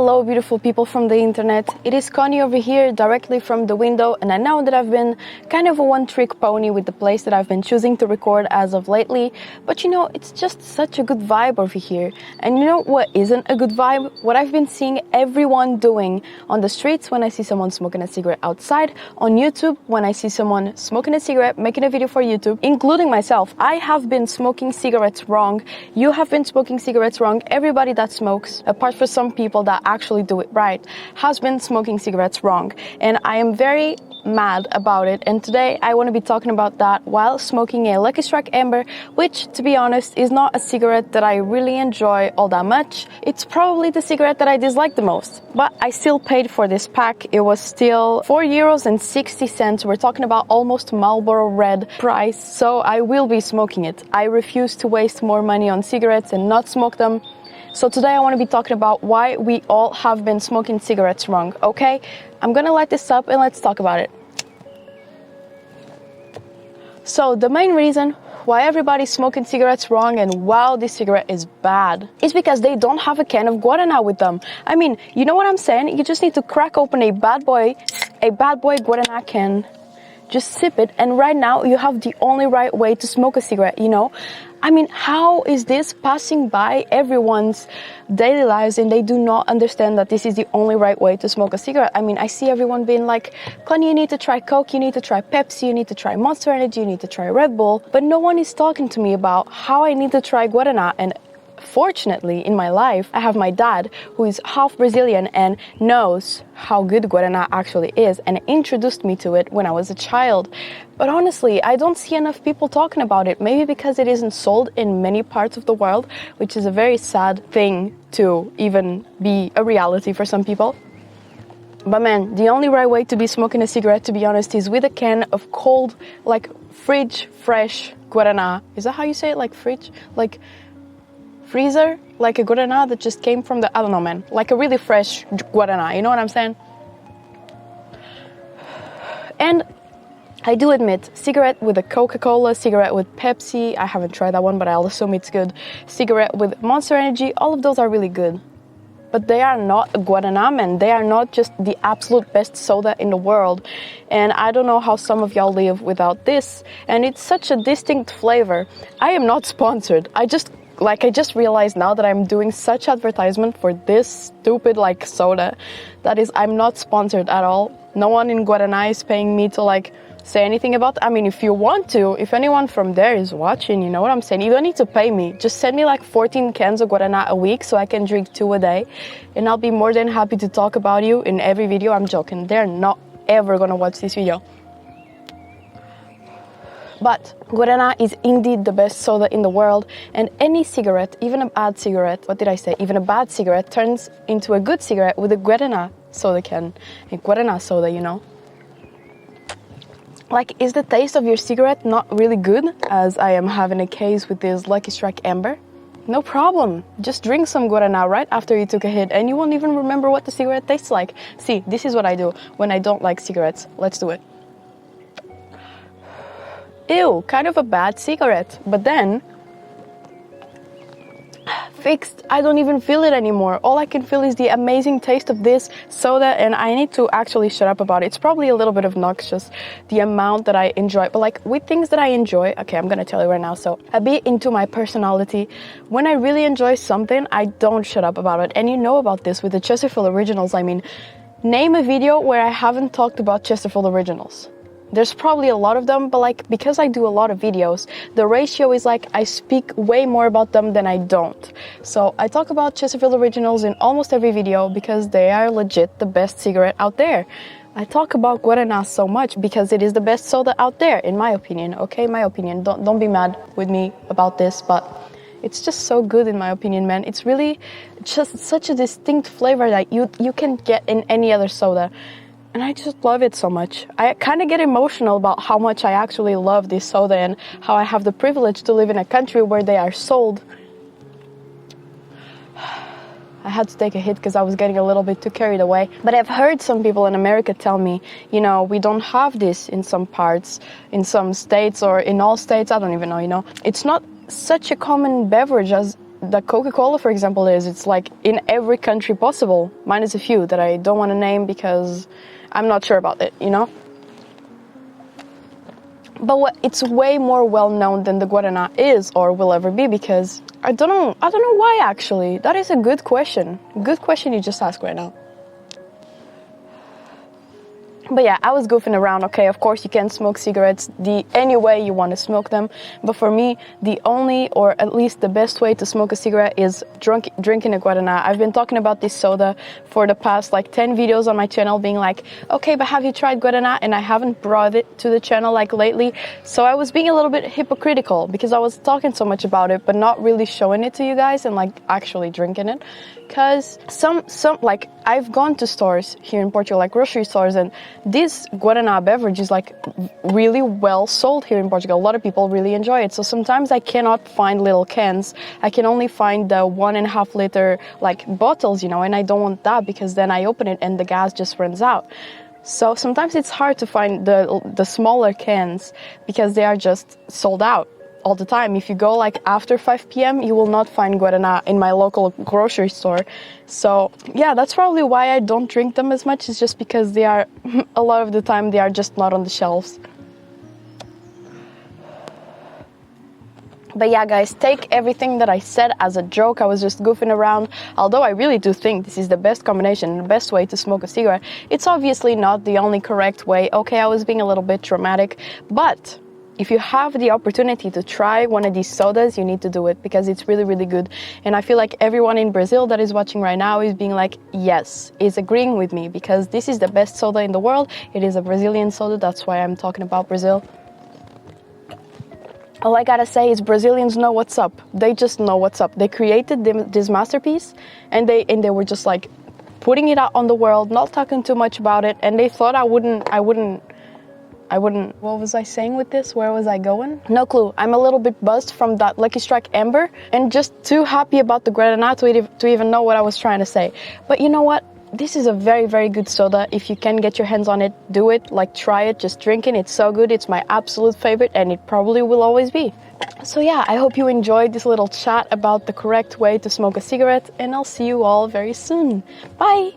Hello beautiful people from the internet, it is Connie over here directly from the window, and I know that I've been kind of a one-trick pony with the place that I've been choosing to record as of lately, but you know, it's just such a good vibe over here. And you know what isn't a good vibe? What I've been seeing everyone doing on the streets when I see someone smoking a cigarette outside, on YouTube when I see someone smoking a cigarette, making a video for YouTube, including myself. I have been smoking cigarettes wrong, you have been smoking cigarettes wrong, everybody that smokes, apart from some people that actually do it right, has been smoking cigarettes wrong. And I am very mad about it, and today I want to be talking about that while smoking a Lucky Strike Amber, which, to be honest, is not a cigarette that I really enjoy all that much. It's probably the cigarette that I dislike the most, but I still paid for this pack. It was still €4.60. We're talking about almost Marlboro Red price, so I will be smoking it. I refuse to waste more money on cigarettes and not smoke them. So today I want to be talking about why we all have been smoking cigarettes wrong, okay? I'm gonna light this up and let's talk about it. So the main reason why everybody's smoking cigarettes wrong and wow, this cigarette is bad, is because they don't have a can of Guaraná with them. I mean, you know what I'm saying? You just need to crack open a bad boy Guaraná can, just sip it, and right now you have the only right way to smoke a cigarette, you know? I mean, how is this passing by everyone's daily lives and they do not understand that this is the only right way to smoke a cigarette? I mean, I see everyone being like, Connie, you need to try Coke, you need to try Pepsi, you need to try Monster Energy, you need to try Red Bull, but no one is talking to me about how I need to try Guaraná. And fortunately, in my life, I have my dad, who is half Brazilian and knows how good Guaraná actually is, and introduced me to it when I was a child. But honestly, I don't see enough people talking about it, maybe because it isn't sold in many parts of the world, which is a very sad thing to even be a reality for some people. But man, the only right way to be smoking a cigarette, to be honest, is with a can of cold, like fridge fresh Guaraná. Is that how you say it? Like fridge? Like freezer, like a Guaraná that just came from the, I don't know, man, like a really fresh Guaraná, you know what I'm saying? And I do admit, cigarette with a Coca-Cola, cigarette with Pepsi, I haven't tried that one, but I'll assume it's good. Cigarette with Monster Energy, all of those are really good. But they are not Guaraná, man. They are not just the absolute best soda in the world. And I don't know how some of y'all live without this. And it's such a distinct flavor. I am not sponsored. I just realized now that I'm doing such advertisement for this stupid soda. That is, I'm not sponsored at all. No one in Guaraná is paying me to say anything about it. I mean, if you want to, if anyone from there is watching, you know what I'm saying? You don't need to pay me. Just send me 14 cans of Guaraná a week so I can drink 2 a day. And I'll be more than happy to talk about you in every video. I'm joking. They're not ever gonna watch this video. But Guaraná is indeed the best soda in the world, and any cigarette, even a bad cigarette, even a bad cigarette turns into a good cigarette with a Guaraná soda can. A Guaraná soda, you know? Is the taste of your cigarette not really good, as I am having a case with this Lucky Strike Amber? No problem. Just drink some Guaraná right after you took a hit, and you won't even remember what the cigarette tastes like. See, this is what I do when I don't like cigarettes. Let's do it. Ew, kind of a bad cigarette, but then fixed. I don't even feel it anymore. All I can feel is the amazing taste of this soda, and I need to actually shut up about it. It's probably a little bit obnoxious, the amount that I enjoy, but with things that I enjoy, okay, I'm gonna tell you right now, so a bit into my personality, when I really enjoy something, I don't shut up about it. And you know about this with the Chesterfield Originals. I mean, name a video where I haven't talked about Chesterfield Originals. There's probably a lot of them, but because I do a lot of videos, the ratio is I speak way more about them than I don't. So I talk about Chesterfield Originals in almost every video because they are legit the best cigarette out there. I talk about Guaraná so much because it is the best soda out there, in my opinion, okay? My opinion. Don't be mad with me about this, but it's just so good in my opinion, man. It's really just such a distinct flavor that you can get in any other soda. And I just love it so much. I kind of get emotional about how much I actually love this soda and how I have the privilege to live in a country where they are sold. I had to take a hit because I was getting a little bit too carried away. But I've heard some people in America tell me, we don't have this in some parts, in some states, or in all states, I don't even know, It's not such a common beverage as the Coca-Cola, for example, is. It's like in every country possible, minus a few that I don't want to name because I'm not sure about it, you know? But it's way more well known than the Guaraná is or will ever be, because I don't know why, actually. That is a good question. Good question you just asked right now. But yeah, I was goofing around. Okay, of course you can smoke cigarettes any way you want to smoke them. But for me, the only, or at least the best way to smoke a cigarette is drinking a Guaraná. I've been talking about this soda for the past like 10 videos on my channel, being like, okay, but have you tried Guaraná? And I haven't brought it to the channel like lately. So I was being a little bit hypocritical because I was talking so much about it, but not really showing it to you guys and like actually drinking it. Because some like I've gone to stores here in Portugal, like grocery stores, and this Guaraná beverage is like really well sold here in Portugal. A lot of people really enjoy it. So sometimes I cannot find little cans. I can only find the 1.5 liter like bottles, you know, and I don't want that because then I open it and the gas just runs out. So sometimes it's hard to find the smaller cans because they are just sold out all the time. If you go like after 5 p.m, you will not find Guaraná in my local grocery store. So yeah, that's probably why I don't drink them as much. It's just because they are, a lot of the time, they are just not on the shelves. But yeah, guys, take everything that I said as a joke. I was just goofing around. Although I really do think this is the best combination, the best way to smoke a cigarette. It's obviously not the only correct way. Okay, I was being a little bit dramatic, but if you have the opportunity to try one of these sodas, you need to do it because it's really, really good. And I feel like everyone in Brazil that is watching right now is being like, yes, is agreeing with me because this is the best soda in the world. It is a Brazilian soda. That's why I'm talking about Brazil. All I gotta say is Brazilians know what's up. They just know what's up. They created this masterpiece and they were just like putting it out on the world, not talking too much about it. And they thought I wouldn't, what was I saying with this? Where was I going? No clue. I'm a little bit buzzed from that Lucky Strike Amber and just too happy about the Guaraná to even know what I was trying to say. But you know what? This is a very, very good soda. If you can get your hands on it, do it. Like, try it. Just drink it. It's so good. It's my absolute favorite and it probably will always be. So yeah, I hope you enjoyed this little chat about the correct way to smoke a cigarette and I'll see you all very soon. Bye!